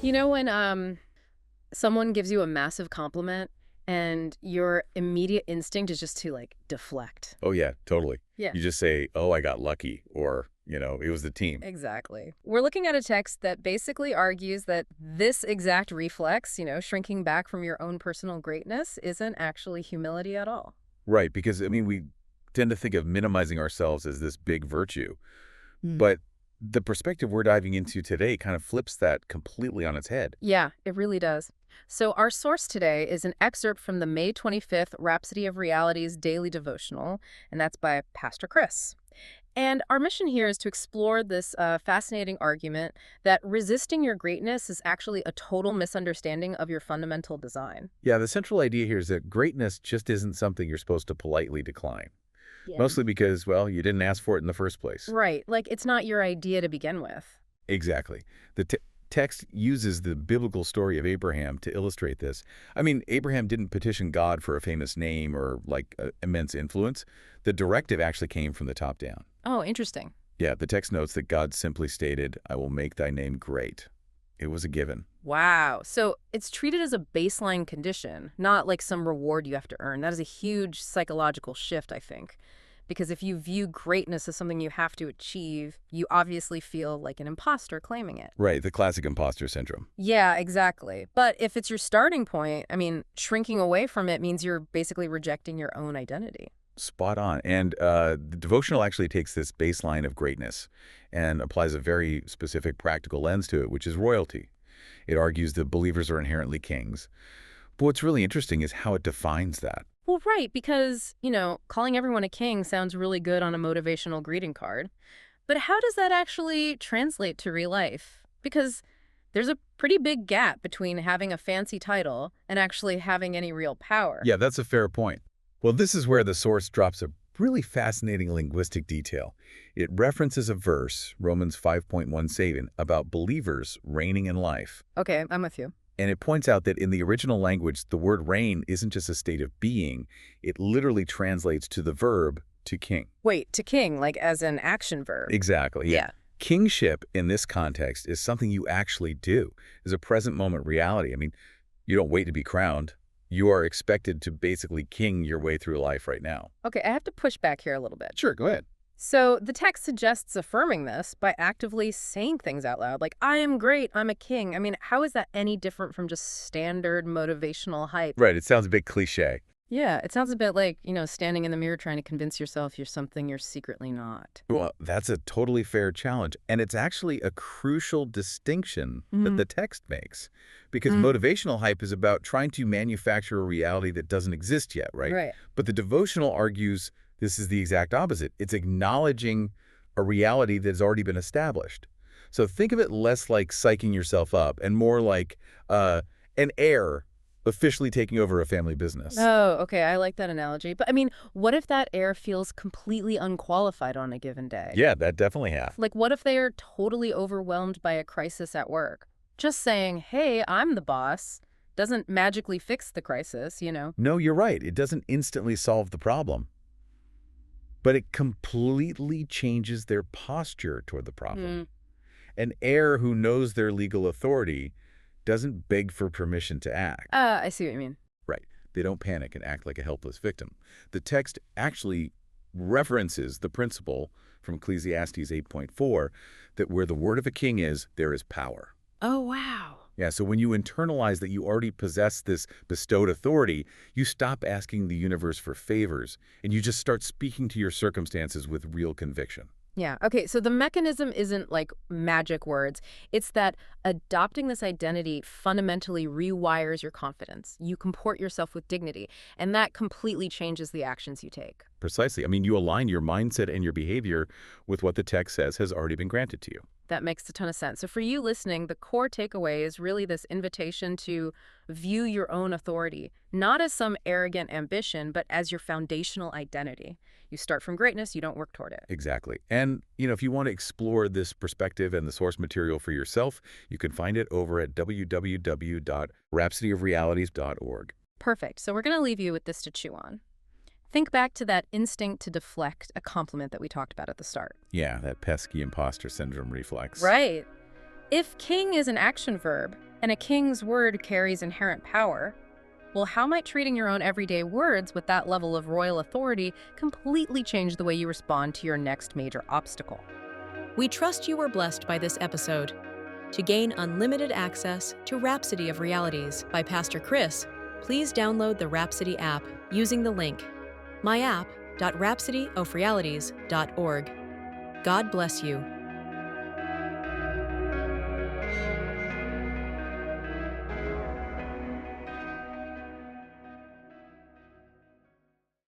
You know when someone gives you a massive compliment and your immediate instinct is just to like deflect. Oh, yeah, totally. Yeah. You just say, oh, I got lucky, or, it was the team. Exactly. We're looking at a text that basically argues that this exact reflex, shrinking back from your own personal greatness, isn't actually humility at all. Right, because, we tend to think of minimizing ourselves as this big virtue. But the perspective we're diving into today kind of flips that completely on its head. Yeah, it really does. So our source today is an excerpt from the May 25th Rhapsody of Reality's daily devotional, and that's by Pastor Chris. And our mission here is to explore this fascinating argument that resisting your greatness is actually a total misunderstanding of your fundamental design. Yeah, the central idea here is that greatness just isn't something you're supposed to politely decline. Yeah. Mostly because, well, you didn't ask for it in the first place. Right, like it's not your idea to begin with. Exactly. The text uses the biblical story of Abraham to illustrate this. Abraham didn't petition God for a famous name or, immense influence. The directive actually came from the top down. Oh, interesting. Yeah, the text notes that God simply stated, I will make thy name great. It was a given. Wow. So it's treated as a baseline condition, not like some reward you have to earn. That is a huge psychological shift, I think. Because if you view greatness as something you have to achieve, you obviously feel like an imposter claiming it. Right, the classic imposter syndrome. Yeah, exactly. But if it's your starting point, shrinking away from it means you're basically rejecting your own identity. Spot on. And the devotional actually takes this baseline of greatness and applies a very specific practical lens to it, which is royalty. It argues that believers are inherently kings. But what's really interesting is how it defines that. Well, right, because, calling everyone a king sounds really good on a motivational greeting card. But how does that actually translate to real life? Because there's a pretty big gap between having a fancy title and actually having any real power. Yeah, that's a fair point. Well, this is where the source drops a really fascinating linguistic detail. It references a verse, Romans 5.17, about believers reigning in life. Okay, I'm with you. And it points out that in the original language, the word reign isn't just a state of being. It literally translates to the verb to king. Wait, to king, like as an action verb. Exactly, yeah. Kingship in this context is something you actually do, is a present moment reality. You don't wait to be crowned. You are expected to basically king your way through life right now. Okay, I have to push back here a little bit. Sure, go ahead. So the text suggests affirming this by actively saying things out loud, like, I am great, I'm a king. How is that any different from just standard motivational hype? Right, it sounds a bit cliche. Yeah, it sounds a bit like, standing in the mirror trying to convince yourself you're something you're secretly not. Well, that's a totally fair challenge. And it's actually a crucial distinction that the text makes. Because motivational hype is about trying to manufacture a reality that doesn't exist yet, right? Right. But the devotional argues this is the exact opposite. It's acknowledging a reality that has already been established. So think of it less like psyching yourself up and more like an heir officially taking over a family business. Oh, okay, I like that analogy. But what if that heir feels completely unqualified on a given day? Yeah, that definitely has. Like, what if they are totally overwhelmed by a crisis at work? Just saying, hey, I'm the boss, doesn't magically fix the crisis, No, you're right. It doesn't instantly solve the problem. But it completely changes their posture toward the problem. An heir who knows their legal authority doesn't beg for permission to act. I see what you mean. Right. They don't panic and act like a helpless victim. The text actually references the principle from Ecclesiastes 8.4 that where the word of a king is, there is power. Oh, wow. Yeah, so when you internalize that you already possess this bestowed authority, you stop asking the universe for favors, and you just start speaking to your circumstances with real conviction. Yeah. Okay. So the mechanism isn't like magic words. It's that adopting this identity fundamentally rewires your confidence. You comport yourself with dignity, and that completely changes the actions you take. Precisely. You align your mindset and your behavior with what the text says has already been granted to you. That makes a ton of sense. So for you listening, the core takeaway is really this invitation to view your own authority, not as some arrogant ambition, but as your foundational identity. You start from greatness, you don't work toward it. Exactly. And, if you want to explore this perspective and the source material for yourself, you can find it over at www.rhapsodyofrealities.org. Perfect. So we're going to leave you with this to chew on. Think back to that instinct to deflect a compliment that we talked about at the start. Yeah, that pesky imposter syndrome reflex. Right. If king is an action verb, and a king's word carries inherent power, well, how might treating your own everyday words with that level of royal authority completely change the way you respond to your next major obstacle? We trust you were blessed by this episode. To gain unlimited access to Rhapsody of Realities by Pastor Chris, please download the Rhapsody app using the link myapp.rhapsodyofrealities.org. God bless you.